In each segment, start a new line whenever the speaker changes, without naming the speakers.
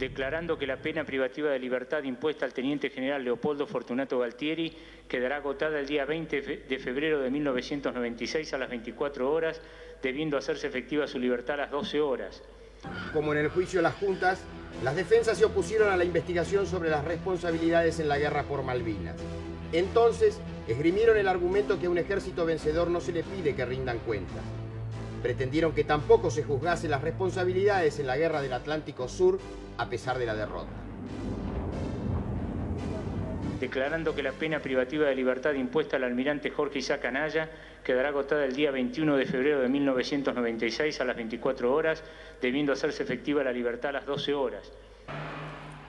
declarando que la pena privativa de libertad impuesta al teniente general Leopoldo Fortunato Galtieri quedará agotada el día 20 de febrero de 1996 a las 24 horas, debiendo hacerse efectiva su libertad a las 12 horas.
Como en el juicio de las juntas, las defensas se opusieron a la investigación sobre las responsabilidades en la guerra por Malvinas. Entonces, esgrimieron el argumento que a un ejército vencedor no se le pide que rindan cuentas. Pretendieron que tampoco se juzgase las responsabilidades en la guerra del Atlántico Sur a pesar de la derrota.
Declarando que la pena privativa de libertad impuesta al almirante Jorge Isaac Anaya quedará agotada el día 21 de febrero de 1996 a las 24 horas, debiendo hacerse efectiva la libertad a las 12 horas.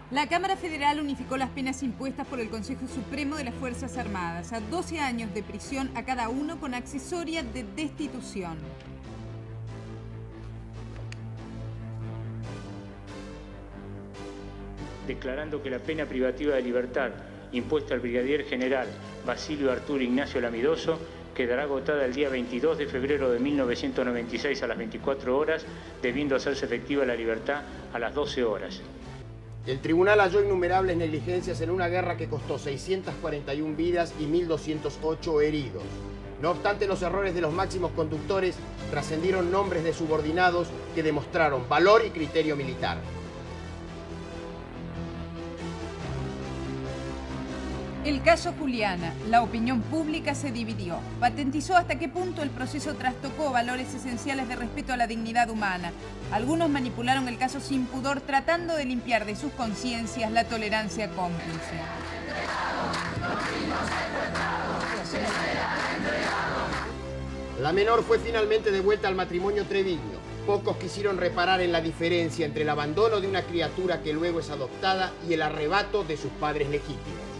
La Cámara Federal unificó las penas impuestas por el Consejo Supremo de las Fuerzas Armadas a 12 años de prisión a cada uno con accesoria de destitución.
Declarando que la pena privativa de libertad impuesta al brigadier general Basilio Arturo Ignacio Lamidoso quedará agotada el día 22 de febrero de 1996 a las 24 horas, debiendo hacerse efectiva la libertad a las 12 horas.
El tribunal halló innumerables negligencias en una guerra que costó 641 vidas y 1.208 heridos. No obstante, los errores de los máximos conductores trascendieron nombres de subordinados que demostraron valor y criterio militar.
El caso Juliana. La opinión pública se dividió. Patentizó hasta qué punto el proceso trastocó valores esenciales de respeto a la dignidad humana. Algunos manipularon el caso sin pudor, tratando de limpiar de sus conciencias la tolerancia cómplice.
La menor fue finalmente devuelta al matrimonio Treviño. Pocos quisieron reparar en la diferencia entre el abandono de una criatura que luego es adoptada y el arrebato de sus padres legítimos.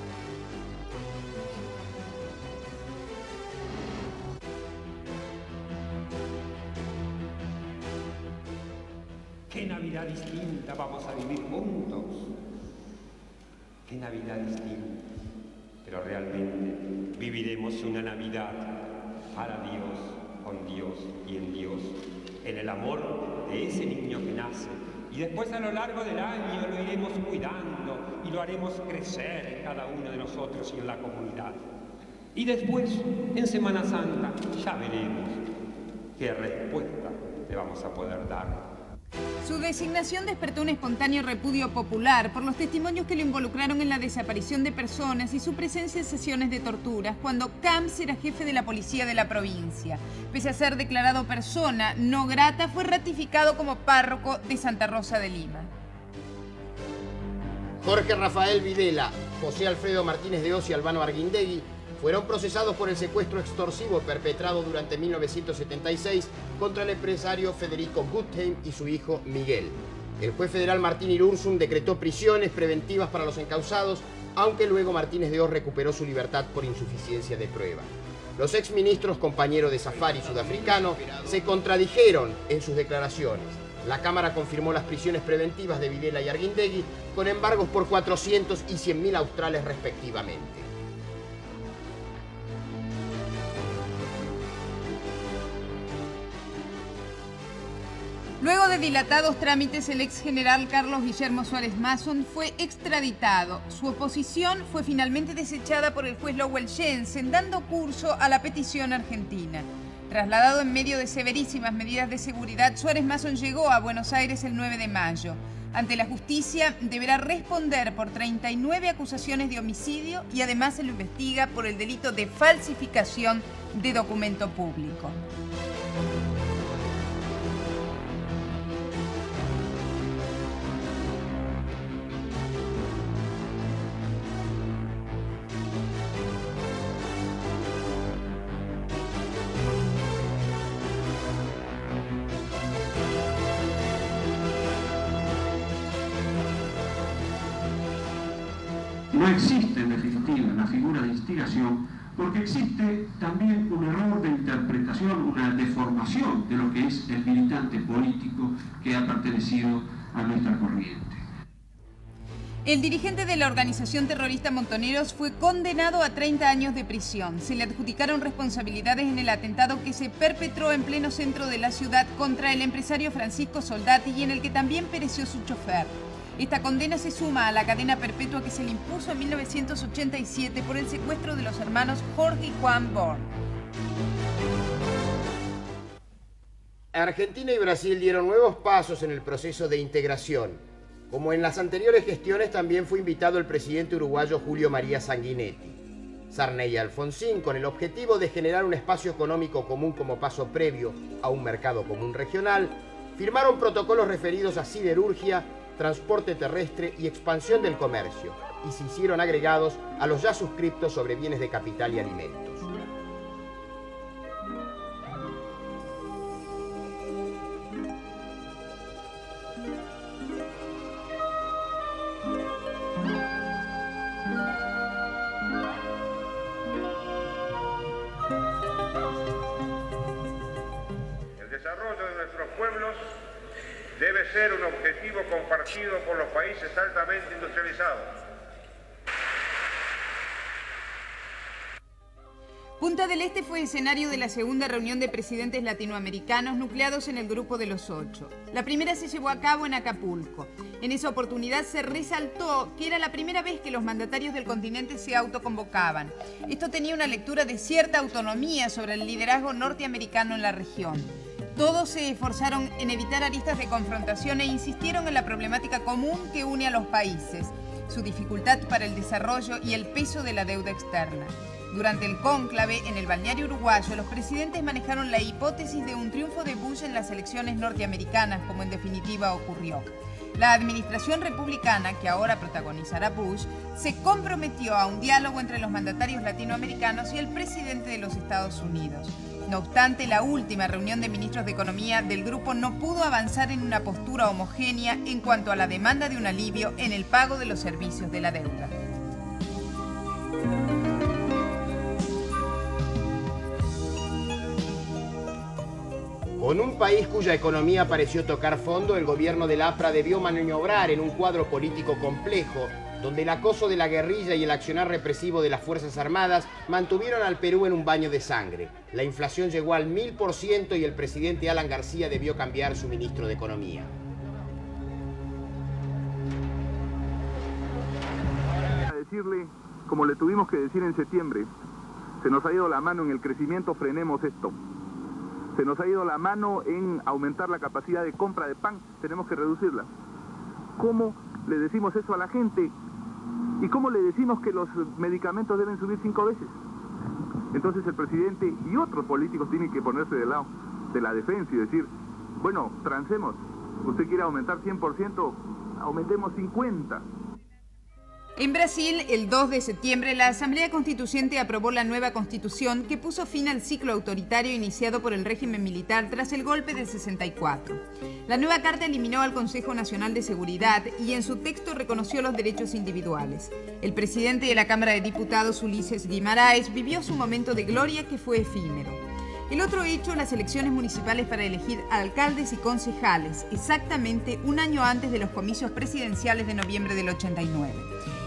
¡Qué Navidad distinta vamos a vivir juntos! ¡Qué Navidad distinta! Pero realmente viviremos una Navidad para Dios, con Dios y en Dios, en el amor de ese niño que nace. Y después a lo largo del año lo iremos cuidando y lo haremos crecer en cada uno de nosotros y en la comunidad. Y después, en Semana Santa, ya veremos qué respuesta le vamos a poder dar.
Su designación despertó un espontáneo repudio popular por los testimonios que lo involucraron en la desaparición de personas y su presencia en sesiones de torturas cuando Camps era jefe de la policía de la provincia. Pese a ser declarado persona no grata, fue ratificado como párroco de Santa Rosa de Lima.
Jorge Rafael Videla, José Alfredo Martínez de Oz y Albano Arguindegui fueron procesados por el secuestro extorsivo perpetrado durante 1976 contra el empresario Federico Gutheim y su hijo Miguel. El juez federal Martín Irurzun decretó prisiones preventivas para los encausados, aunque luego Martínez de Oz recuperó su libertad por insuficiencia de prueba. Los exministros, compañeros de safari sudafricano, se contradijeron en sus declaraciones. La Cámara confirmó las prisiones preventivas de Videla y Arguindegui con embargos por 400 y 100.000 australes respectivamente.
Luego de dilatados trámites, el ex general Carlos Guillermo Suárez Mason fue extraditado. Su oposición fue finalmente desechada por el juez Lowell Jensen, dando curso a la petición argentina. Trasladado en medio de severísimas medidas de seguridad, Suárez Mason llegó a Buenos Aires el 9 de mayo. Ante la justicia, deberá responder por 39 acusaciones de homicidio y además se lo investiga por el delito de falsificación de documento público.
No existe, en definitiva, la figura de instigación porque existe también un error de interpretación, una deformación de lo que es el militante político que ha pertenecido a nuestra corriente.
El dirigente de la organización terrorista Montoneros fue condenado a 30 años de prisión. Se le adjudicaron responsabilidades en el atentado que se perpetró en pleno centro de la ciudad contra el empresario Francisco Soldati y en el que también pereció su chofer. Esta condena se suma a la cadena perpetua que se le impuso en 1987 por el secuestro de los hermanos Jorge y Juan Born.
Argentina y Brasil dieron nuevos pasos en el proceso de integración. Como en las anteriores gestiones, también fue invitado el presidente uruguayo Julio María Sanguinetti. Sarney y Alfonsín, con el objetivo de generar un espacio económico común como paso previo a un mercado común regional, firmaron protocolos referidos a siderurgia, transporte terrestre y expansión del comercio, y se hicieron agregados a los ya suscriptos sobre bienes de capital y alimentos.
El desarrollo de nuestros pueblos debe ser un objetivo compartido por los países altamente industrializados.
Punta del Este fue escenario de la segunda reunión de presidentes latinoamericanos nucleados en el Grupo de los 8. La primera se llevó a cabo en Acapulco. En esa oportunidad se resaltó que era la primera vez que los mandatarios del continente se autoconvocaban. Esto tenía una lectura de cierta autonomía sobre el liderazgo norteamericano en la región. Todos se esforzaron en evitar aristas de confrontación e insistieron en la problemática común que une a los países, su dificultad para el desarrollo y el peso de la deuda externa. Durante el cónclave en el balneario uruguayo, los presidentes manejaron la hipótesis de un triunfo de Bush en las elecciones norteamericanas, como en definitiva ocurrió. La administración republicana, que ahora protagonizará Bush, se comprometió a un diálogo entre los mandatarios latinoamericanos y el presidente de los Estados Unidos. No obstante, la última reunión de ministros de Economía del grupo no pudo avanzar en una postura homogénea en cuanto a la demanda de un alivio en el pago de los servicios de la deuda.
Con un país cuya economía pareció tocar fondo, el gobierno del APRA debió maniobrar en un cuadro político complejo, donde el acoso de la guerrilla y el accionar represivo de las Fuerzas Armadas mantuvieron al Perú en un baño de sangre. La inflación llegó al 1000% y el presidente Alan García debió cambiar su ministro de Economía.
A decirle, como le tuvimos que decir en septiembre, se nos ha ido la mano en el crecimiento, frenemos esto. Se nos ha ido la mano en aumentar la capacidad de compra de pan, tenemos que reducirla. ¿Cómo le decimos eso a la gente? ¿Y cómo le decimos que los medicamentos deben subir 5 veces? Entonces el presidente y otros políticos tienen que ponerse del lado de la defensa y decir, bueno, transemos. Usted quiere aumentar 100%, aumentemos 50%.
En Brasil, el 2 de septiembre, la Asamblea Constituyente aprobó la nueva constitución que puso fin al ciclo autoritario iniciado por el régimen militar tras el golpe del 64. La nueva carta eliminó al Consejo Nacional de Seguridad y en su texto reconoció los derechos individuales. El presidente de la Cámara de Diputados, Ulises Guimarães, vivió su momento de gloria que fue efímero. El otro hecho, las elecciones municipales para elegir alcaldes y concejales, exactamente un año antes de los comicios presidenciales de noviembre del 89.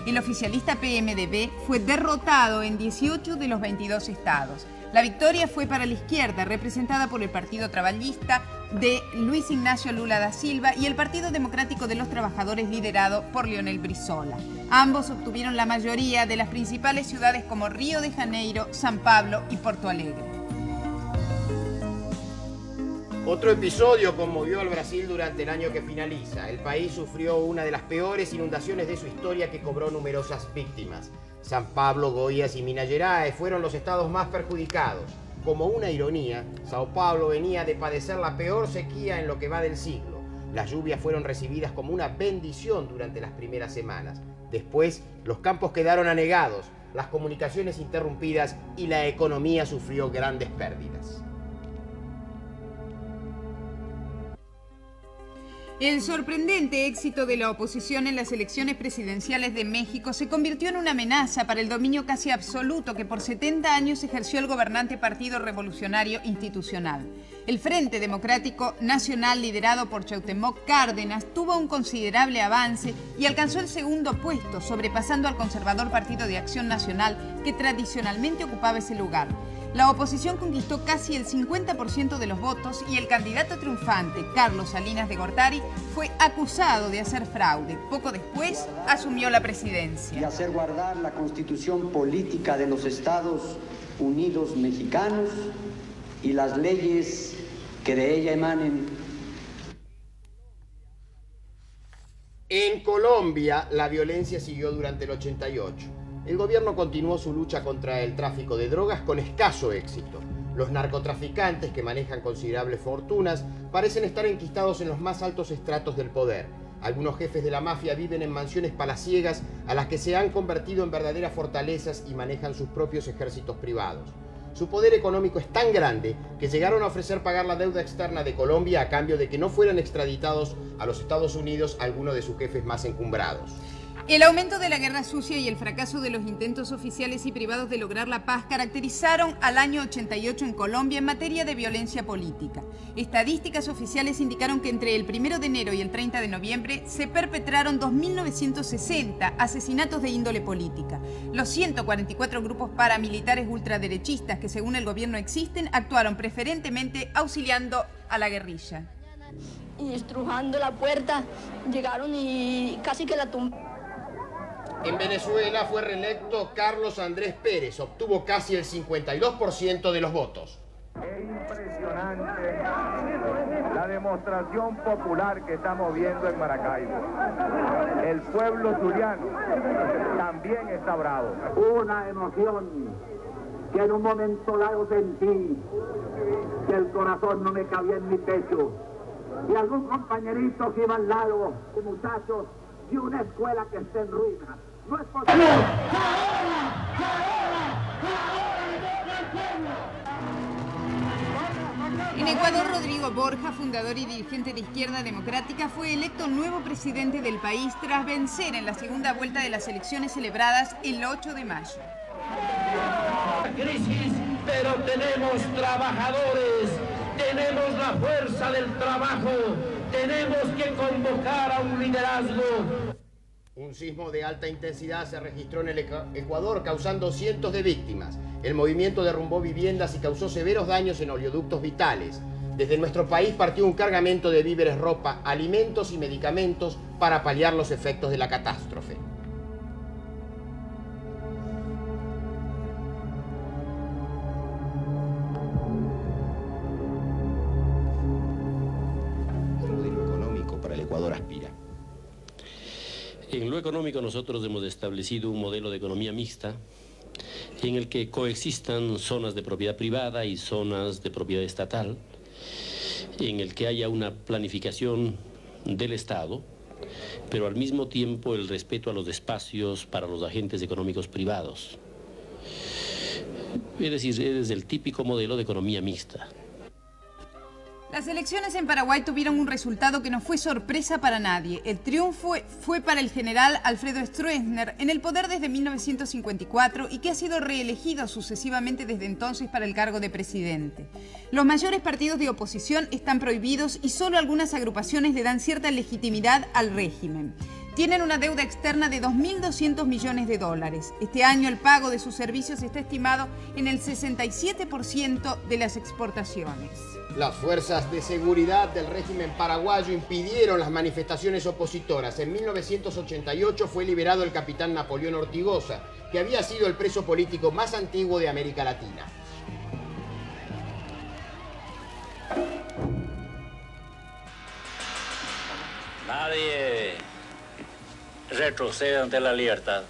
El oficialista PMDB fue derrotado en 18 de los 22 estados. La victoria fue para la izquierda, representada por el Partido Traballista de Luis Ignacio Lula da Silva y el Partido Democrático de los Trabajadores, liderado por Leonel Brizola. Ambos obtuvieron la mayoría de las principales ciudades como Río de Janeiro, San Pablo y Porto Alegre.
Otro episodio conmovió al Brasil durante el año que finaliza. El país sufrió una de las peores inundaciones de su historia que cobró numerosas víctimas. San Pablo, Goiás y Minas Gerais fueron los estados más perjudicados. Como una ironía, Sao Paulo venía de padecer la peor sequía en lo que va del siglo. Las lluvias fueron recibidas como una bendición durante las primeras semanas. Después, los campos quedaron anegados, las comunicaciones interrumpidas y la economía sufrió grandes pérdidas.
El sorprendente éxito de la oposición en las elecciones presidenciales de México se convirtió en una amenaza para el dominio casi absoluto que por 70 años ejerció el gobernante Partido Revolucionario Institucional. El Frente Democrático Nacional, liderado por Cuauhtémoc Cárdenas, tuvo un considerable avance y alcanzó el segundo puesto, sobrepasando al conservador Partido de Acción Nacional, que tradicionalmente ocupaba ese lugar. La oposición conquistó casi el 50% de los votos y el candidato triunfante, Carlos Salinas de Gortari, fue acusado de hacer fraude. Poco después asumió la presidencia.
Y hacer guardar la constitución política de los Estados Unidos mexicanos y las leyes que de ella emanen.
En Colombia, la violencia siguió durante el 88. El gobierno continuó su lucha contra el tráfico de drogas con escaso éxito. Los narcotraficantes, que manejan considerables fortunas, parecen estar enquistados en los más altos estratos del poder. Algunos jefes de la mafia viven en mansiones palaciegas a las que se han convertido en verdaderas fortalezas y manejan sus propios ejércitos privados. Su poder económico es tan grande que llegaron a ofrecer pagar la deuda externa de Colombia a cambio de que no fueran extraditados a los Estados Unidos algunos de sus jefes más encumbrados.
El aumento de la guerra sucia y el fracaso de los intentos oficiales y privados de lograr la paz caracterizaron al año 88 en Colombia en materia de violencia política. Estadísticas oficiales indicaron que entre el 1 de enero y el 30 de noviembre se perpetraron 2.960 asesinatos de índole política. Los 144 grupos paramilitares ultraderechistas que según el gobierno existen actuaron preferentemente auxiliando a la guerrilla.
Y estrujando la puerta, llegaron y casi que la tumbaron.
En Venezuela fue reelecto Carlos Andrés Pérez, obtuvo casi el 52% de los votos.
Es impresionante la demostración popular que estamos viendo en Maracaibo. El pueblo zuliano también está bravo.
Una emoción que en un momento dado sentí que el corazón no me cabía en mi pecho. Y algún compañerito que iba al lado, de muchachos, y una escuela que esté en ruinas. No es posible.
En Ecuador, Rodrigo Borja, fundador y dirigente de Izquierda Democrática, fue electo nuevo presidente del país tras vencer en la segunda vuelta de las elecciones celebradas el 8 de mayo.
Crisis, pero tenemos trabajadores, tenemos la fuerza del trabajo, tenemos que convocar a un liderazgo.
Un sismo de alta intensidad se registró en el Ecuador, causando cientos de víctimas. El movimiento derrumbó viviendas y causó severos daños en oleoductos vitales. Desde nuestro país partió un cargamento de víveres, ropa, alimentos y medicamentos para paliar los efectos de la catástrofe.
El modelo económico para el Ecuador aspira.
En lo económico nosotros hemos establecido un modelo de economía mixta en el que coexistan zonas de propiedad privada y zonas de propiedad estatal, en el que haya una planificación del Estado, pero al mismo tiempo el respeto a los espacios para los agentes económicos privados. Es decir, es el típico modelo de economía mixta.
Las elecciones en Paraguay tuvieron un resultado que no fue sorpresa para nadie. El triunfo fue para el general Alfredo Stroessner, en el poder desde 1954 y que ha sido reelegido sucesivamente desde entonces para el cargo de presidente. Los mayores partidos de oposición están prohibidos y solo algunas agrupaciones le dan cierta legitimidad al régimen. Tienen una deuda externa de 2.200 millones de dólares. Este año el pago de sus servicios está estimado en el 67% de las exportaciones.
Las fuerzas de seguridad del régimen paraguayo impidieron las manifestaciones opositoras. En 1988 fue liberado el capitán Napoleón Ortigosa, que había sido el preso político más antiguo de América Latina.
Nadie retrocede ante la libertad.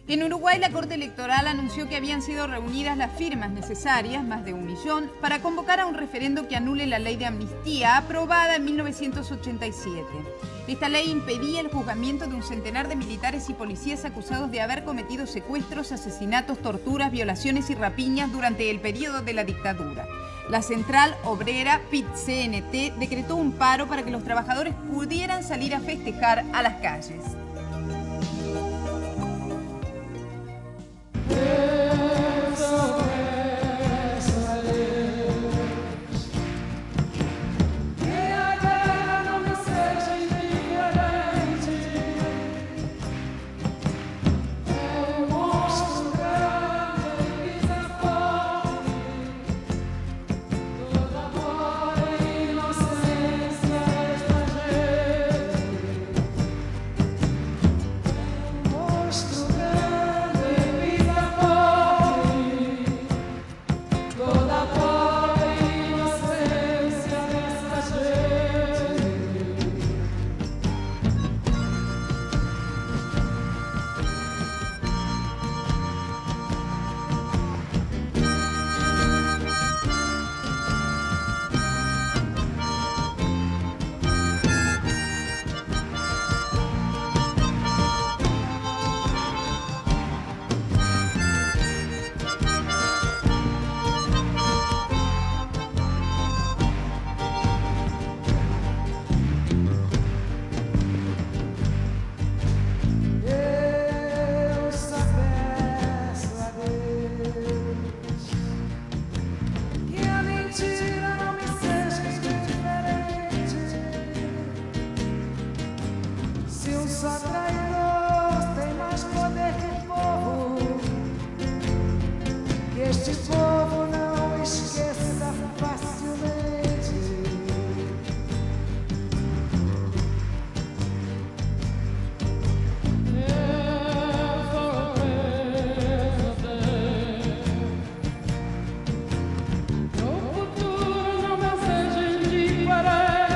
En Uruguay, la Corte Electoral anunció que habían sido reunidas las firmas necesarias, más de 1 millón, para convocar a un referendo que anule la ley de amnistía aprobada en 1987. Esta ley impedía el juzgamiento de un centenar de militares y policías acusados de haber cometido secuestros, asesinatos, torturas, violaciones y rapiñas durante el periodo de la dictadura. La Central Obrera PIT-CNT decretó un paro para que los trabajadores pudieran salir a festejar a las calles.
Este povo não esqueça facilmente. Eu sou preso o futuro não me seja indiferente.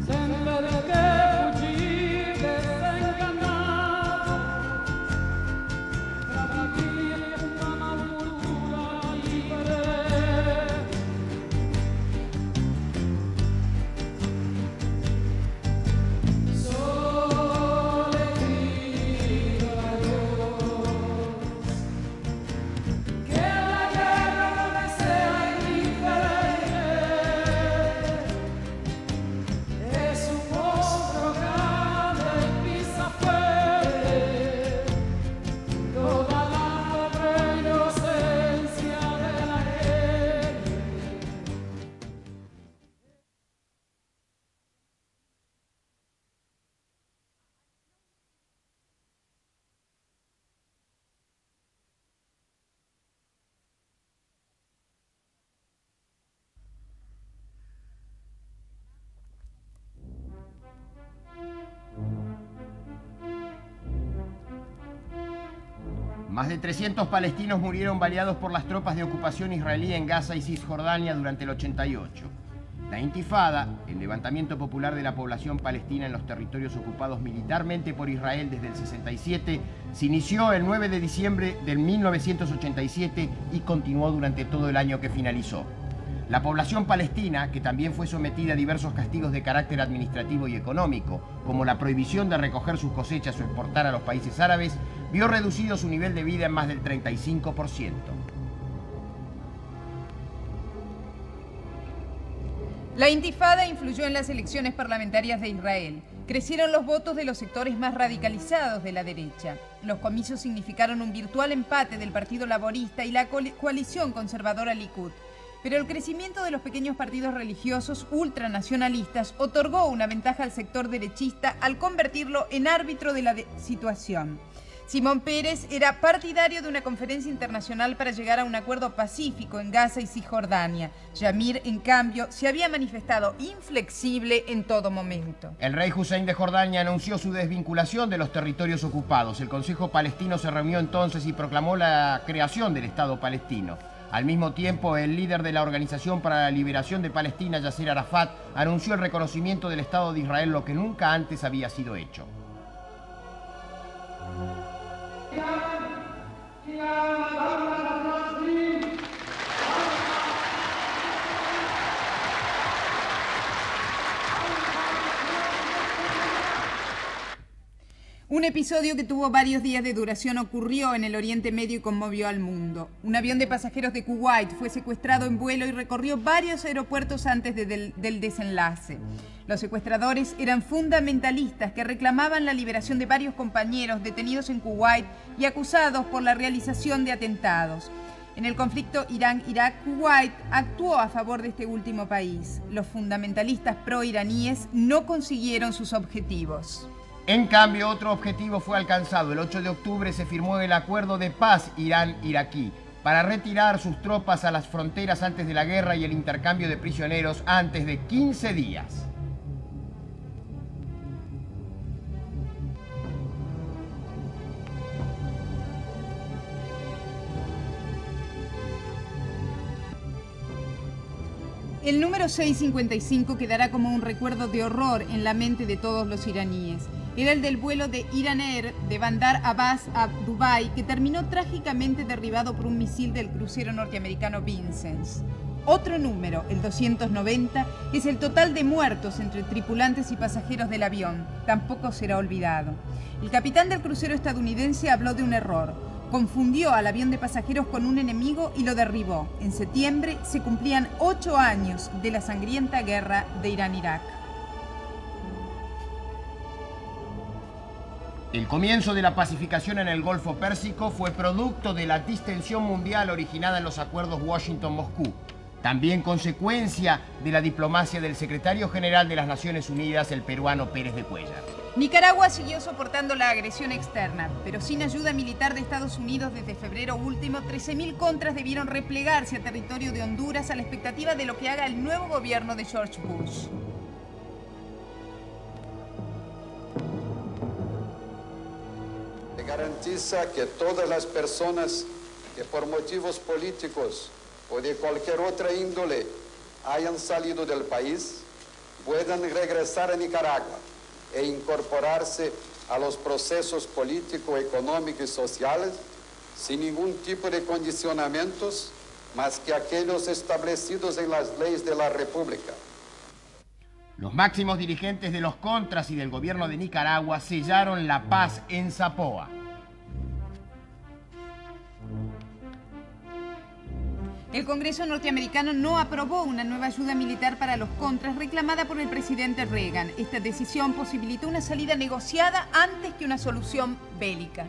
Sempre de que fugir desenganado.
Más de 300 palestinos murieron baleados por las tropas de ocupación israelí en Gaza y Cisjordania durante el 88. La Intifada, el levantamiento popular de la población palestina en los territorios ocupados militarmente por Israel desde el 67, se inició el 9 de diciembre del 1987 y continuó durante todo el año que finalizó. La población palestina, que también fue sometida a diversos castigos de carácter administrativo y económico, como la prohibición de recoger sus cosechas o exportar a los países árabes, vio reducido su nivel de vida en más del 35%.
La Intifada influyó en las elecciones parlamentarias de Israel. Crecieron los votos de los sectores más radicalizados de la derecha. Los comicios significaron un virtual empate del Partido Laborista y la coalición conservadora Likud. Pero el crecimiento de los pequeños partidos religiosos ultranacionalistas otorgó una ventaja al sector derechista al convertirlo en árbitro de la situación. Simón Peres era partidario de una conferencia internacional para llegar a un acuerdo pacífico en Gaza y Cisjordania. Yamir, en cambio, se había manifestado inflexible en todo momento.
El rey Hussein de Jordania anunció su desvinculación de los territorios ocupados. El Consejo Palestino se reunió entonces y proclamó la creación del Estado palestino. Al mismo tiempo, el líder de la Organización para la Liberación de Palestina, Yasser Arafat, anunció el reconocimiento del Estado de Israel, lo que nunca antes había sido hecho.
Un episodio que tuvo varios días de duración ocurrió en el Oriente Medio y conmovió al mundo. Un avión de pasajeros de Kuwait fue secuestrado en vuelo y recorrió varios aeropuertos antes del desenlace. Los secuestradores eran fundamentalistas que reclamaban la liberación de varios compañeros detenidos en Kuwait y acusados por la realización de atentados. En el conflicto Irán-Irak, Kuwait actuó a favor de este último país. Los fundamentalistas pro-iraníes no consiguieron sus objetivos.
En cambio, otro objetivo fue alcanzado. El 8 de octubre se firmó el Acuerdo de Paz Irán-Iraquí para retirar sus tropas a las fronteras antes de la guerra y el intercambio de prisioneros antes de 15 días.
El número 655 quedará como un recuerdo de horror en la mente de todos los iraníes. Era el del vuelo de Iran Air de Bandar Abbas a Dubái, que terminó trágicamente derribado por un misil del crucero norteamericano Vincennes. Otro número, el 290, es el total de muertos entre tripulantes y pasajeros del avión. Tampoco será olvidado. El capitán del crucero estadounidense habló de un error. Confundió al avión de pasajeros con un enemigo y lo derribó. En septiembre se cumplían 8 años de la sangrienta guerra de Irán-Irak.
El comienzo de la pacificación en el Golfo Pérsico fue producto de la distensión mundial originada en los acuerdos Washington-Moscú. También consecuencia de la diplomacia del secretario general de las Naciones Unidas, el peruano Pérez de Cuéllar.
Nicaragua siguió soportando la agresión externa, pero sin ayuda militar de Estados Unidos desde febrero último, 13.000 contras debieron replegarse a territorio de Honduras a la expectativa de lo que haga el nuevo gobierno de George Bush.
Se garantiza que todas las personas que por motivos políticos o de cualquier otra índole hayan salido del país puedan regresar a Nicaragua e incorporarse a los procesos políticos, económicos y sociales sin ningún tipo de condicionamientos más que aquellos establecidos en las leyes de la República.
Los máximos dirigentes de los contras y del gobierno de Nicaragua sellaron la paz en Zapoa.
El Congreso norteamericano no aprobó una nueva ayuda militar para los contras reclamada por el presidente Reagan. Esta decisión posibilitó una salida negociada antes que una solución bélica.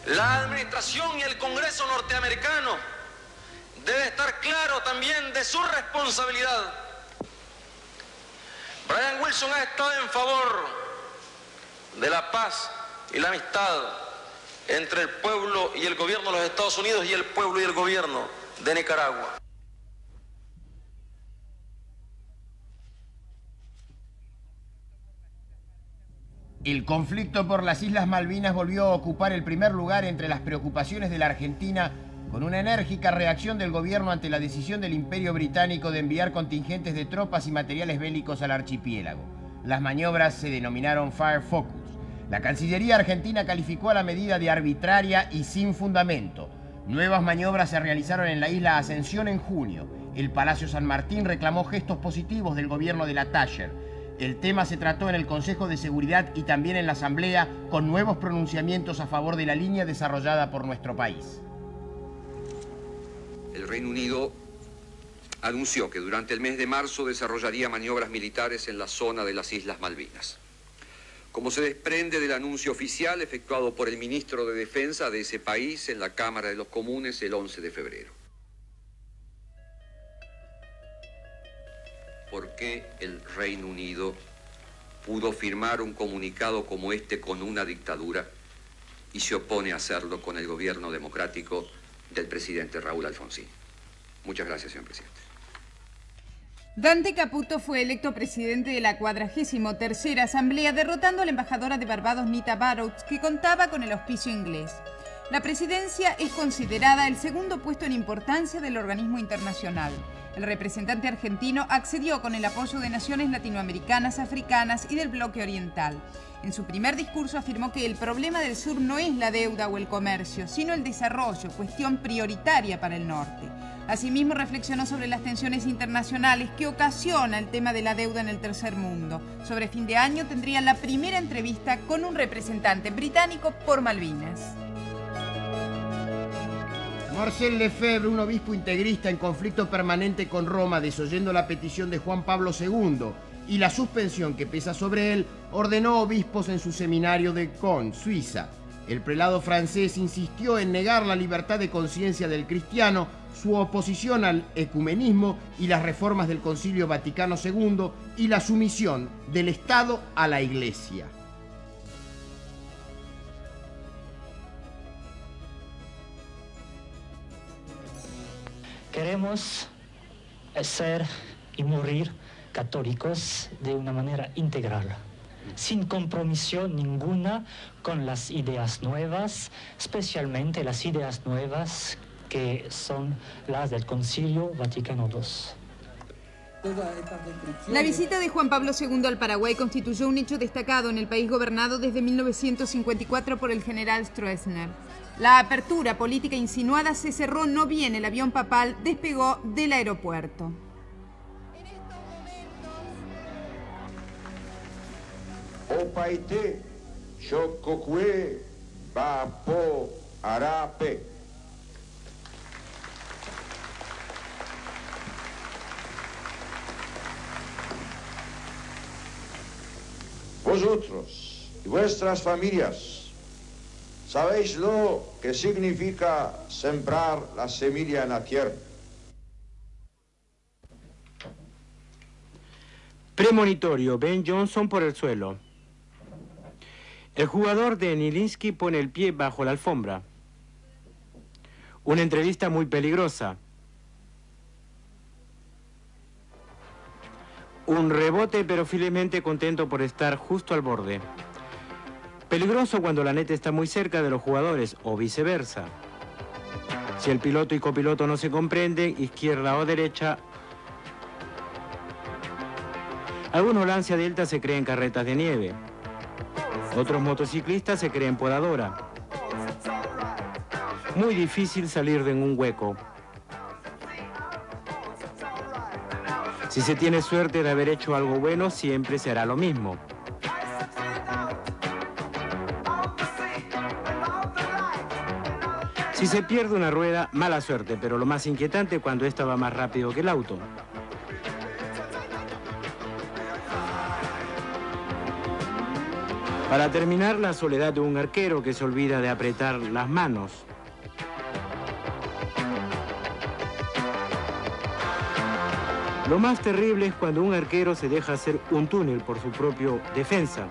La administración y el Congreso norteamericano debe estar claro también de su responsabilidad. Brian Wilson ha estado en favor de la paz y la amistad entre el pueblo y el gobierno de los Estados Unidos y el pueblo y el gobierno de Nicaragua.
El conflicto por las Islas Malvinas volvió a ocupar el primer lugar entre las preocupaciones de la Argentina, con una enérgica reacción del gobierno ante la decisión del Imperio Británico de enviar contingentes de tropas y materiales bélicos al archipiélago. Las maniobras se denominaron Fire Focus. La Cancillería argentina calificó a la medida de arbitraria y sin fundamento. Nuevas maniobras se realizaron en la isla Ascensión en junio. El Palacio San Martín reclamó gestos positivos del gobierno de la Thatcher. El tema se trató en el Consejo de Seguridad y también en la Asamblea, con nuevos pronunciamientos a favor de la línea desarrollada por nuestro país.
El Reino Unido anunció que durante el mes de marzo desarrollaría maniobras militares en la zona de las Islas Malvinas. Como se desprende del anuncio oficial efectuado por el ministro de Defensa de ese país en la Cámara de los Comunes el 11 de febrero. ¿Por qué el Reino Unido pudo firmar un comunicado como este con una dictadura y se opone a hacerlo con el gobierno democrático del presidente Raúl Alfonsín? Muchas gracias, señor presidente.
Dante Caputo fue electo presidente de la 43ª Asamblea, derrotando a la embajadora de Barbados, Nita Barrows, que contaba con el auspicio inglés. La presidencia es considerada el segundo puesto en importancia del organismo internacional. El representante argentino accedió con el apoyo de naciones latinoamericanas, africanas y del bloque oriental. En su primer discurso afirmó que el problema del sur no es la deuda o el comercio, sino el desarrollo, cuestión prioritaria para el norte. Asimismo, reflexionó sobre las tensiones internacionales que ocasiona el tema de la deuda en el tercer mundo. Sobre fin de año tendría la primera entrevista con un representante británico por Malvinas.
Marcel Lefebvre, un obispo integrista en conflicto permanente con Roma, desoyendo la petición de Juan Pablo II y la suspensión que pesa sobre él, ordenó obispos en su seminario de Caen, Suiza. El prelado francés insistió en negar la libertad de conciencia del cristiano, su oposición al ecumenismo y las reformas del Concilio Vaticano II y la sumisión del Estado a la Iglesia.
Queremos ser y morir católicos de una manera integral, sin compromiso ninguna con las ideas nuevas, especialmente las ideas nuevas que son las del Concilio Vaticano II.
La visita de Juan Pablo II al Paraguay constituyó un hecho destacado en el país gobernado desde 1954 por el general Stroessner. La apertura política insinuada se cerró no bien el avión papal despegó del aeropuerto.
Opaite, Chococue, Papo, Arape. Vosotros y vuestras familias sabéis lo que significa sembrar la semilla en la tierra.
Premonitorio, Ben Johnson por el suelo. El jugador de Nilinski pone el pie bajo la alfombra. Una entrevista muy peligrosa. Un rebote, pero felizmente contento por estar justo al borde. Peligroso cuando la neta está muy cerca de los jugadores, o viceversa. Si el piloto y copiloto no se comprenden, izquierda o derecha. Algunos Lancia Delta se creen carretas de nieve. Otros motociclistas se creen podadora. Muy difícil salir de un hueco. Si se tiene suerte de haber hecho algo bueno, siempre se hará lo mismo. Si se pierde una rueda, mala suerte, pero lo más inquietante es cuando esta va más rápido que el auto. Para terminar, la soledad de un arquero que se olvida de apretar las manos. Lo más terrible es cuando un arquero se deja hacer un túnel por su propio defensa.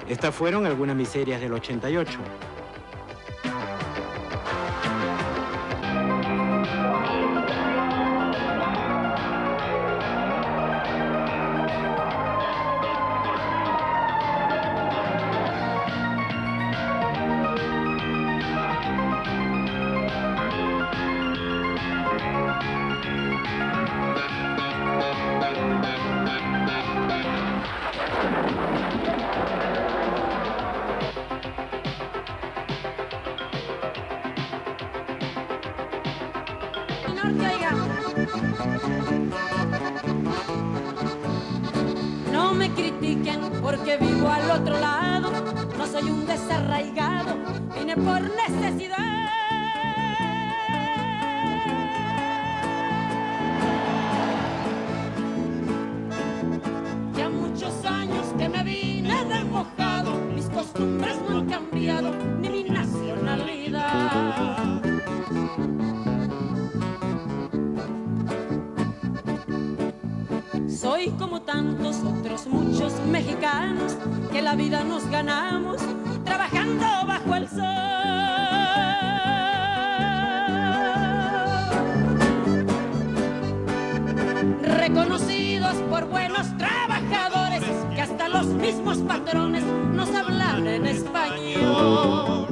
Estas fueron algunas miserias del 88.
No me critiquen porque vivo al otro lado, no soy un desarraigado, vine por necesidad. Ya muchos años que me vine despojado, mis costumbres no han cambiado, ni mi nacionalidad. Soy como tantos otros muchos mexicanos que la vida nos ganamos trabajando bajo el sol. Reconocidos por buenos trabajadores que hasta los mismos patrones nos hablan en español.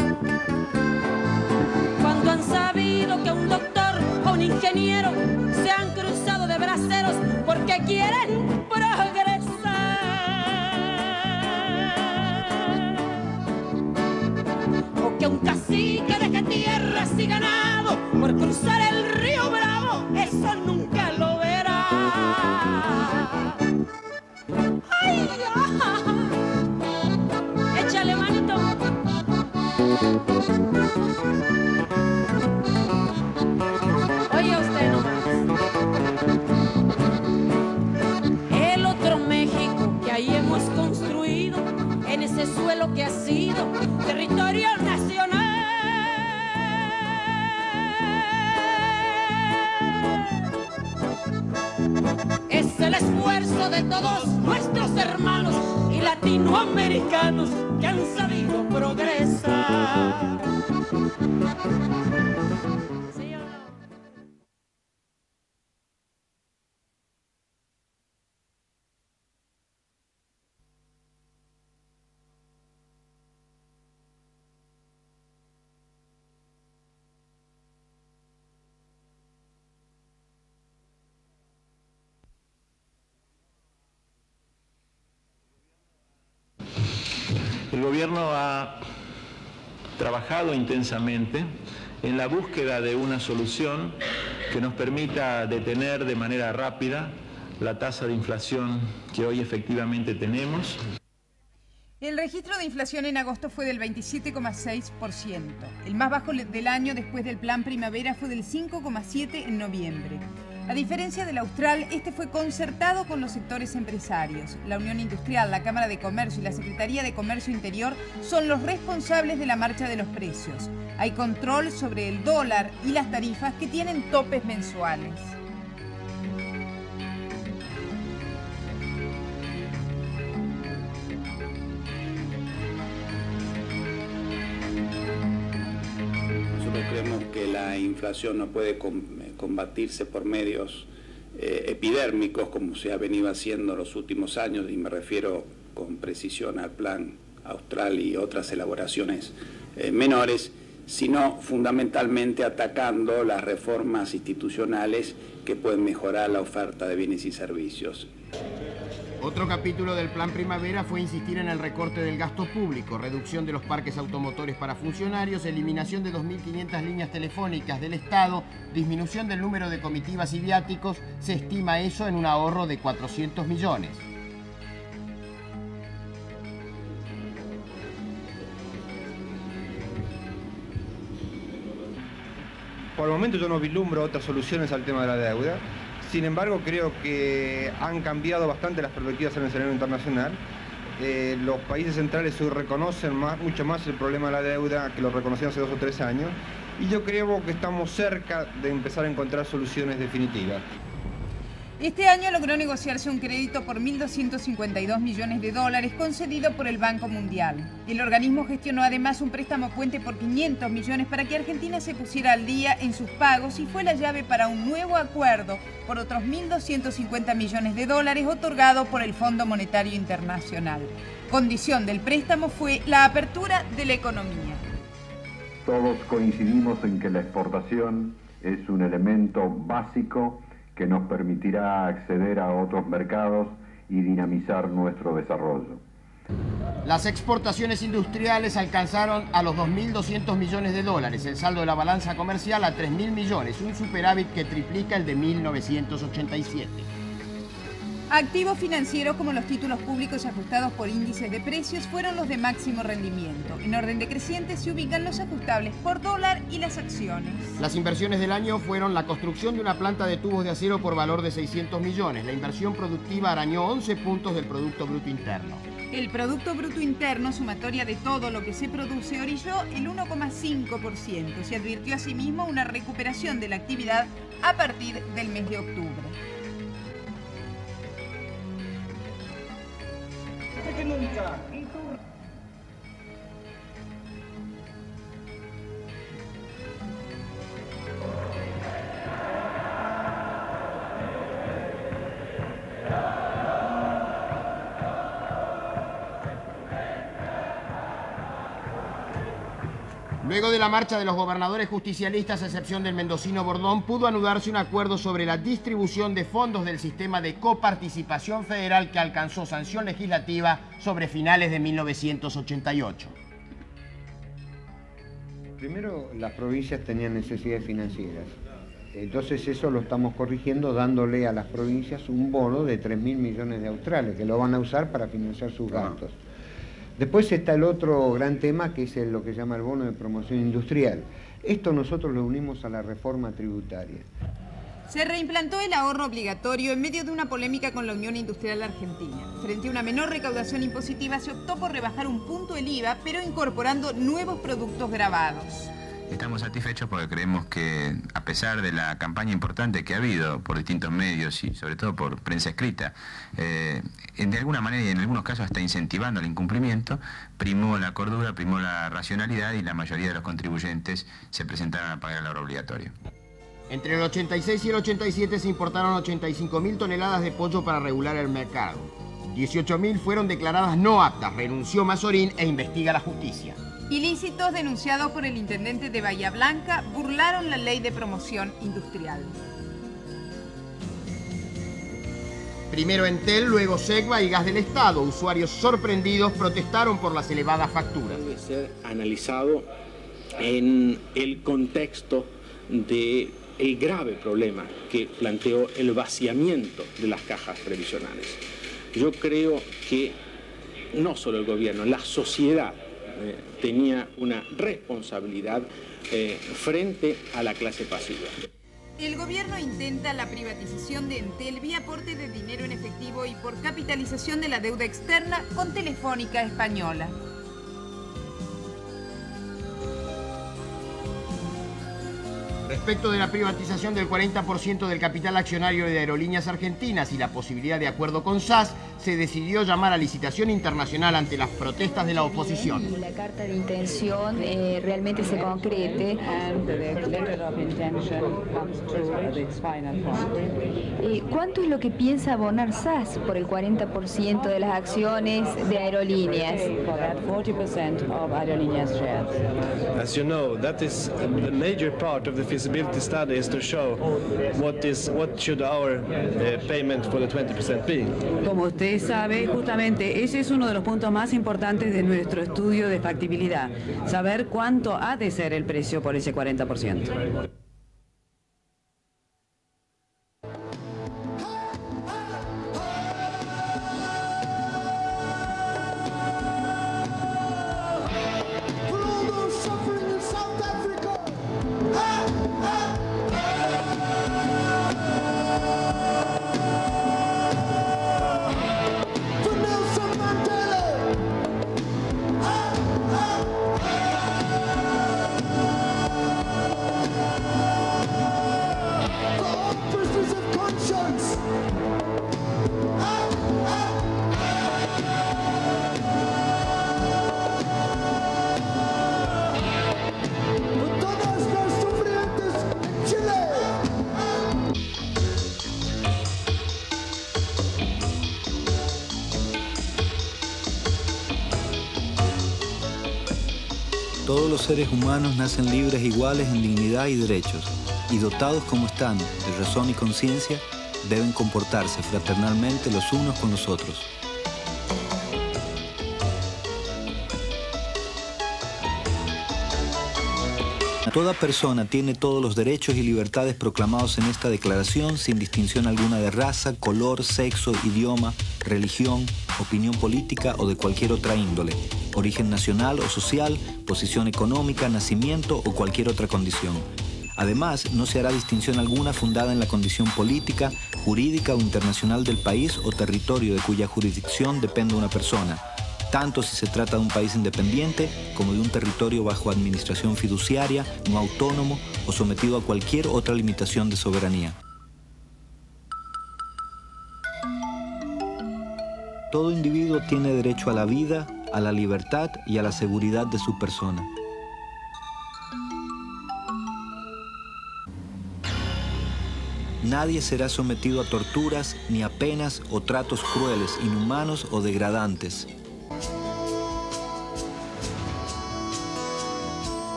Cuando han sabido que un doctor o un ingeniero se han cruzado de braceros porque quieren progresar, o que un cacique deje tierras y ganado por cruzar el río Bravo, eso nunca lo verá. ¡Ay, échale manito! Oiga usted nomás. El otro México que ahí hemos construido, en ese suelo que ha sido territorio nacional, es el esfuerzo de todos nuestros hermanos y latinoamericanos que han sabido progresar.
El gobierno ha trabajado intensamente en la búsqueda de una solución que nos permita detener de manera rápida la tasa de inflación que hoy efectivamente tenemos.
El registro de inflación en agosto fue del 27,6%. El más bajo del año después del plan primavera fue del 5,7% en noviembre. A diferencia del austral, este fue concertado con los sectores empresarios. La Unión Industrial, la Cámara de Comercio y la Secretaría de Comercio Interior son los responsables de la marcha de los precios. Hay control sobre el dólar y las tarifas que tienen topes mensuales.
la inflación no puede combatirse por medios epidérmicos como se ha venido haciendo en los últimos años, y me refiero con precisión al Plan Austral y otras elaboraciones menores, sino fundamentalmente atacando las reformas institucionales que pueden mejorar la oferta de bienes y servicios.
Otro capítulo del Plan Primavera fue insistir en el recorte del gasto público, reducción de los parques automotores para funcionarios, eliminación de 2.500 líneas telefónicas del Estado, disminución del número de comitivas y viáticos. Se estima eso en un ahorro de 400 millones.
Por el momento yo no vislumbro otras soluciones al tema de la deuda. Sin embargo, creo que han cambiado bastante las perspectivas en el escenario internacional. Los países centrales hoy reconocen mucho más el problema de la deuda que lo reconocían hace 2 o 3 años. Y yo creo que estamos cerca de empezar a encontrar soluciones definitivas.
Este año logró negociarse un crédito por 1.252 millones de dólares concedido por el Banco Mundial. El organismo gestionó además un préstamo puente por 500 millones para que Argentina se pusiera al día en sus pagos y fue la llave para un nuevo acuerdo por otros 1.250 millones de dólares otorgado por el Fondo Monetario Internacional. Condición del préstamo fue la apertura de la economía.
Todos coincidimos en que la exportación es un elemento básico que nos permitirá acceder a otros mercados y dinamizar nuestro desarrollo.
Las exportaciones industriales alcanzaron a los 2.200 millones de dólares, el saldo de la balanza comercial a 3.000 millones, un superávit que triplica el de 1987.
Activos financieros como los títulos públicos ajustados por índices de precios fueron los de máximo rendimiento. En orden decreciente se ubican los ajustables por dólar y las acciones.
Las inversiones del año fueron la construcción de una planta de tubos de acero por valor de 600 millones. La inversión productiva arañó 11 puntos del Producto Bruto Interno.
El Producto Bruto Interno, sumatoria de todo lo que se produce, orilló el 1,5%. Se advirtió asimismo una recuperación de la actividad a partir del mes de octubre.
Que nunca.
Luego de la marcha de los gobernadores justicialistas, a excepción del mendocino Bordón, pudo anudarse un acuerdo sobre la distribución de fondos del sistema de coparticipación federal que alcanzó sanción legislativa sobre finales de 1988.
Primero, las provincias tenían necesidades financieras. Entonces eso lo estamos corrigiendo dándole a las provincias un bono de 3.000 millones de australes que lo van a usar para financiar sus gastos. Después está el otro gran tema, que es lo que se llama el bono de promoción industrial. Esto nosotros lo unimos a la reforma tributaria.
Se reimplantó el ahorro obligatorio en medio de una polémica con la Unión Industrial Argentina. Frente a una menor recaudación impositiva se optó por rebajar un punto el IVA, pero incorporando nuevos productos gravados.
Estamos satisfechos porque creemos que, a pesar de la campaña importante que ha habido por distintos medios y sobre todo por prensa escrita, de alguna manera y en algunos casos hasta incentivando el incumplimiento, primó la cordura, primó la racionalidad y la mayoría de los contribuyentes se presentaron a pagar el ahorro obligatorio.
Entre el 86 y el 87 se importaron 85.000 toneladas de pollo para regular el mercado. 18.000 fueron declaradas no aptas, renunció Mazorín e investiga la justicia.
Ilícitos denunciados por el intendente de Bahía Blanca burlaron la ley de promoción industrial.
Primero Entel, luego Segva y Gas del Estado. Usuarios sorprendidos protestaron por las elevadas facturas.
Debe ser analizado en el contexto del grave problema que planteó el vaciamiento de las cajas previsionales. Yo creo que no solo el gobierno, la sociedad tenía una responsabilidad frente a la clase pasiva.
El gobierno intenta la privatización de Entel vía aporte de dinero en efectivo y por capitalización de la deuda externa con Telefónica Española.
Respecto de la privatización del 40% del capital accionario de Aerolíneas Argentinas y la posibilidad de acuerdo con SAS, se decidió llamar a licitación internacional ante las protestas de la oposición.
Y la carta de intención realmente se concrete. ¿Cuánto es lo que piensa abonar SAS por el 40% de las acciones de Aerolíneas?
As you know, that is a major part of the feasibility study, is to show what should our payment for the 20% be.
Como usted sabe, justamente ese es uno de los puntos más importantes de nuestro estudio de factibilidad, saber cuánto ha de ser el precio por ese 40%.
Todos los seres humanos nacen libres e iguales en dignidad y derechos, y dotados como están de razón y conciencia, deben comportarse fraternalmente los unos con los otros. Toda persona tiene todos los derechos y libertades proclamados en esta declaración sin distinción alguna de raza, color, sexo, idioma, religión, opinión política o de cualquier otra índole, origen nacional o social, posición económica, nacimiento o cualquier otra condición. Además, no se hará distinción alguna fundada en la condición política, jurídica o internacional del país o territorio de cuya jurisdicción depende una persona, tanto si se trata de un país independiente como de un territorio bajo administración fiduciaria, no autónomo o sometido a cualquier otra limitación de soberanía. Todo individuo tiene derecho a la vida, a la libertad y a la seguridad de su persona. Nadie será sometido a torturas, ni a penas o tratos crueles, inhumanos o degradantes.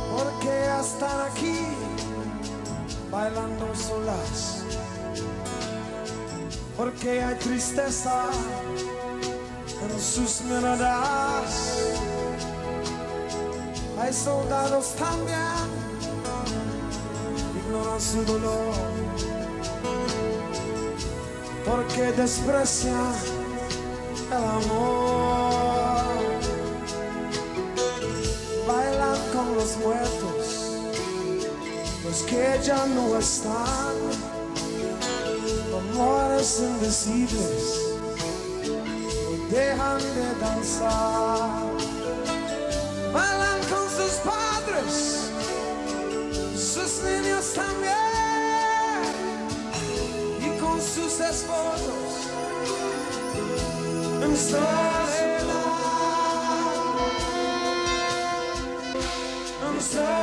¿Por qué estar aquí bailando solas? Porque hay tristeza en sus miradas. Hay soldados también, ignoran su dolor, porque desprecian el amor. Bailan con los muertos, los que ya no están, amores invisibles dejan de danzar. Bailan con sus padres, sus niños también, y con sus esposos en soledad, en soledad.